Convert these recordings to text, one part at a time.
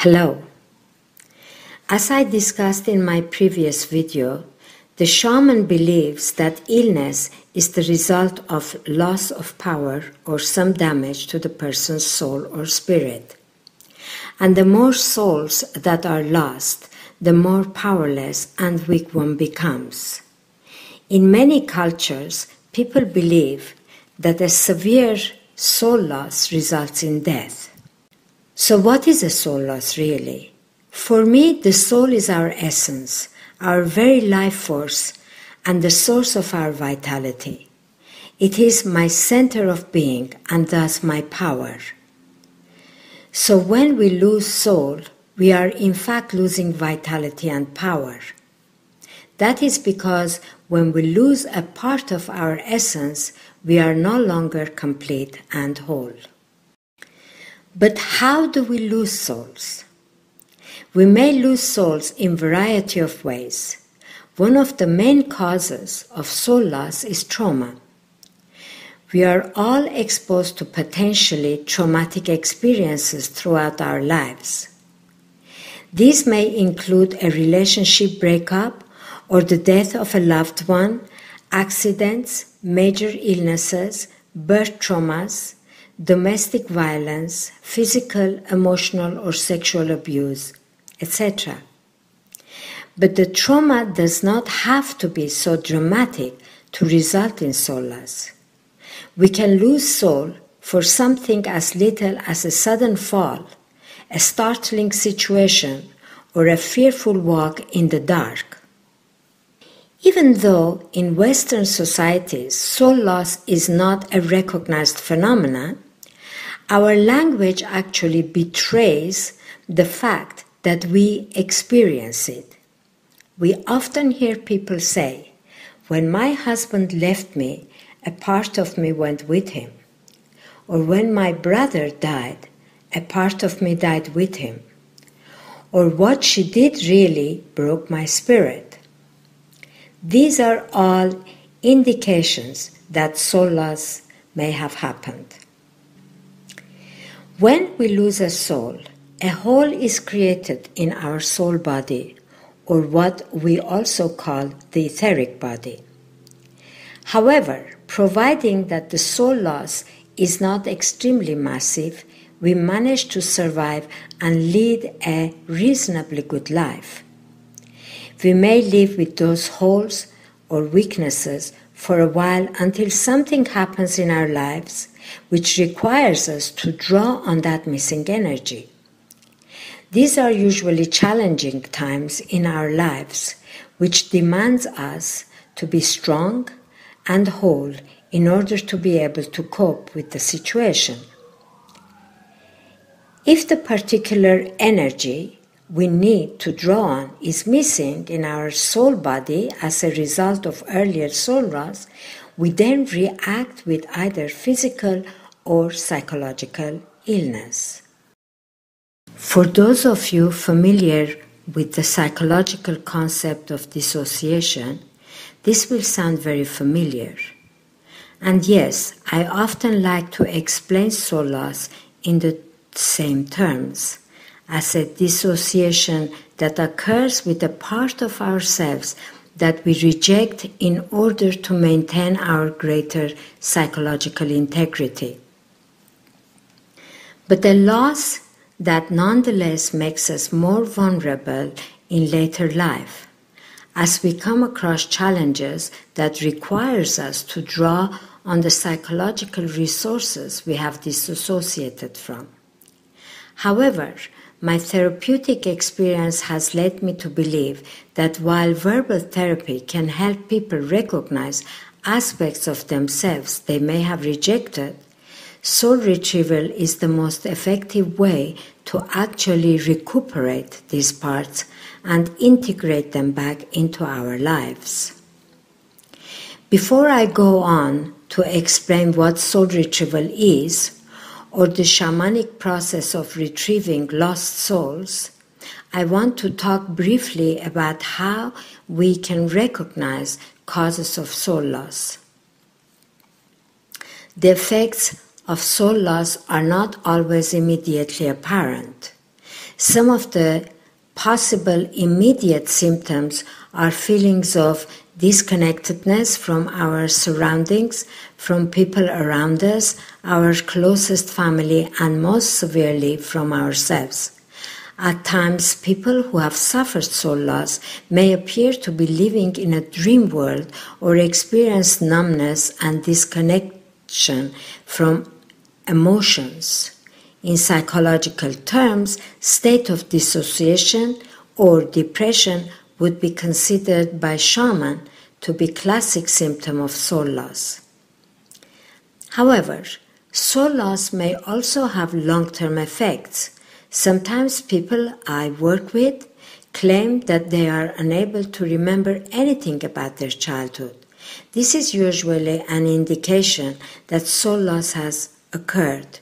Hello. As I discussed in my previous video, the shaman believes that illness is the result of loss of power or some damage to the person's soul or spirit. And the more souls that are lost, the more powerless and weak one becomes. In many cultures, people believe that a severe soul loss results in death. So what is a soul loss really? For me, the soul is our essence, our very life force, and the source of our vitality. It is my center of being and thus my power. So when we lose soul, we are in fact losing vitality and power. That is because when we lose a part of our essence, we are no longer complete and whole. But how do we lose souls? We may lose souls in a variety of ways. One of the main causes of soul loss is trauma. We are all exposed to potentially traumatic experiences throughout our lives. These may include a relationship breakup or the death of a loved one, accidents, major illnesses, birth traumas, domestic violence, physical, emotional, or sexual abuse, etc. But the trauma does not have to be so dramatic to result in soul loss. We can lose soul for something as little as a sudden fall, a startling situation, or a fearful walk in the dark. Even though in Western societies soul loss is not a recognized phenomenon, our language actually betrays the fact that we experience it. We often hear people say, "When my husband left me, a part of me went with him." Or when my brother died, a part of me died with him. Or what she did really broke my spirit. These are all indications that soul loss may have happened. When we lose a soul, a hole is created in our soul body, or what we also call the etheric body. However, providing that the soul loss is not extremely massive, we manage to survive and lead a reasonably good life. We may live with those holes or weaknesses for a while until something happens in our lives which requires us to draw on that missing energy. These are usually challenging times in our lives, which demands us to be strong and whole in order to be able to cope with the situation. If the particular energy we need to draw on is missing in our soul body as a result of earlier soul loss, we then react with either physical or psychological illness. For those of you familiar with the psychological concept of dissociation, this will sound very familiar. And yes, I often like to explain soul loss in the same terms, as a dissociation that occurs with a part of ourselves that we reject in order to maintain our greater psychological integrity. But a loss that nonetheless makes us more vulnerable in later life, as we come across challenges that requires us to draw on the psychological resources we have disassociated from. However, my therapeutic experience has led me to believe that while verbal therapy can help people recognize aspects of themselves they may have rejected, soul retrieval is the most effective way to actually recuperate these parts and integrate them back into our lives. Before I go on to explain what soul retrieval is, or the shamanic process of retrieving lost souls, I want to talk briefly about how we can recognize causes of soul loss. The effects of soul loss are not always immediately apparent. Some of the possible immediate symptoms are feelings of disconnectedness from our surroundings, from people around us, our closest family, and most severely from ourselves. At times, people who have suffered soul loss may appear to be living in a dream world or experience numbness and disconnection from emotions. In psychological terms, state of dissociation or depression would be considered by shaman to be classic symptom of soul loss. However, soul loss may also have long-term effects. Sometimes people I work with claim that they are unable to remember anything about their childhood. This is usually an indication that soul loss has occurred.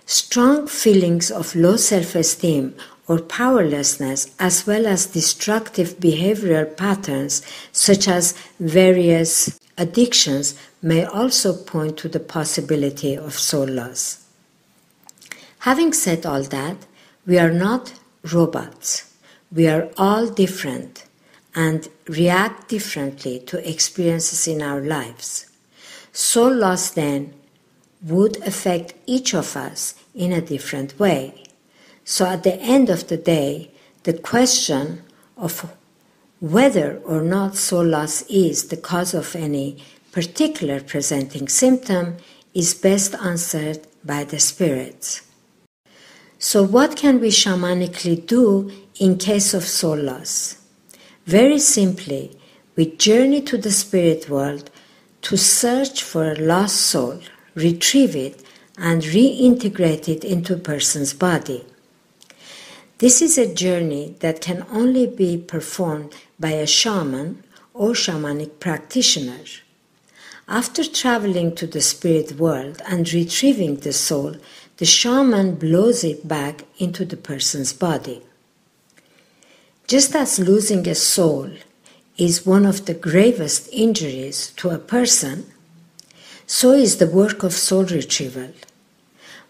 Strong feelings of low self-esteem or powerlessness, as well as destructive behavioral patterns such as various addictions, may also point to the possibility of soul loss. Having said all that, we are not robots. We are all different and react differently to experiences in our lives. Soul loss, then, would affect each of us in a different way. So at the end of the day, the question of whether or not soul loss is the cause of any particular presenting symptom is best answered by the spirits. So what can we shamanically do in case of soul loss? Very simply, we journey to the spirit world to search for a lost soul, retrieve it, and reintegrate it into a person's body. This is a journey that can only be performed by a shaman or shamanic practitioner. After traveling to the spirit world and retrieving the soul, the shaman blows it back into the person's body. Just as losing a soul is one of the gravest injuries to a person, so is the work of soul retrieval.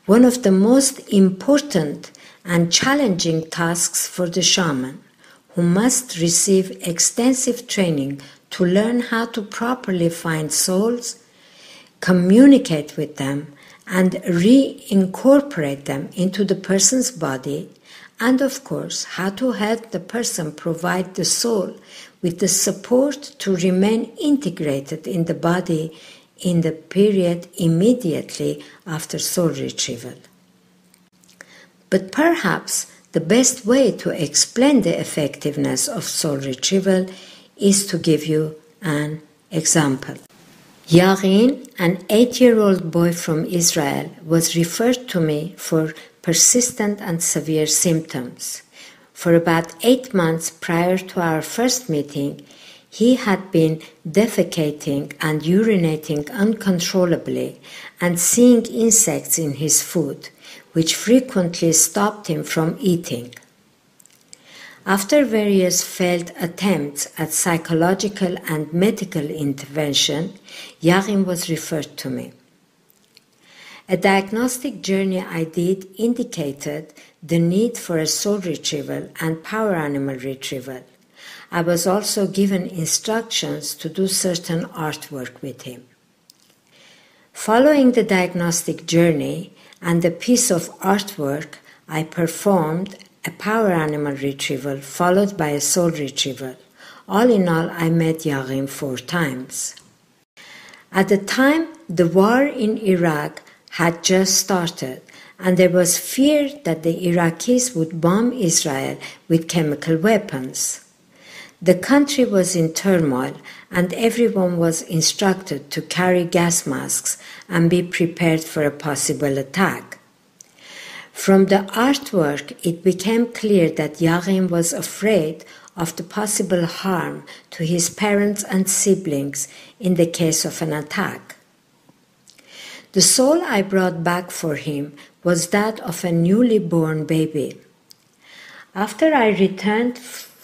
One of the most important and challenging tasks for the shaman, who must receive extensive training to learn how to properly find souls, communicate with them, and reincorporate them into the person's body, and of course, how to help the person provide the soul with the support to remain integrated in the body in the period immediately after soul retrieval. But perhaps the best way to explain the effectiveness of soul retrieval is to give you an example. Yarin, an 8-year-old boy from Israel, was referred to me for persistent and severe symptoms. For about 8 months prior to our first meeting, he had been defecating and urinating uncontrollably and seeing insects in his food, which frequently stopped him from eating. After various failed attempts at psychological and medical intervention, Yarim was referred to me. A diagnostic journey I did indicated the need for a soul retrieval and power animal retrieval. I was also given instructions to do certain artwork with him. Following the diagnostic journey and the piece of artwork, I performed a power animal retrieval followed by a soul retrieval. All in all, I met Yarim 4 times. At the time, the war in Iraq had just started, and there was fear that the Iraqis would bomb Israel with chemical weapons. The country was in turmoil, and everyone was instructed to carry gas masks and be prepared for a possible attack. From the artwork, it became clear that Yarim was afraid of the possible harm to his parents and siblings in the case of an attack. The soul I brought back for him was that of a newly born baby. After I returned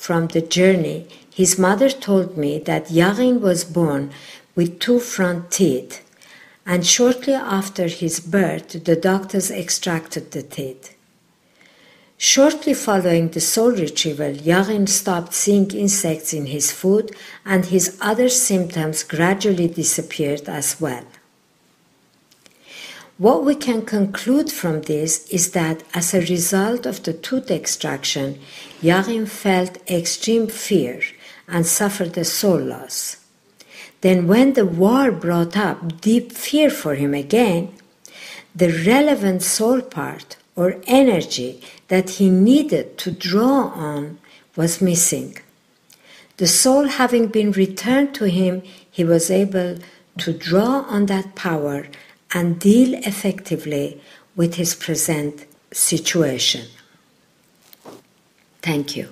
from the journey, his mother told me that Yarim was born with 2 front teeth, and shortly after his birth, the doctors extracted the teeth. Shortly following the soul retrieval, Yarin stopped seeing insects in his food, and his other symptoms gradually disappeared as well. What we can conclude from this is that as a result of the tooth extraction, Yarin felt extreme fear and suffered a soul loss. Then when the war brought up deep fear for him again, the relevant soul part or energy that he needed to draw on was missing. The soul having been returned to him, he was able to draw on that power and deal effectively with his present situation. Thank you.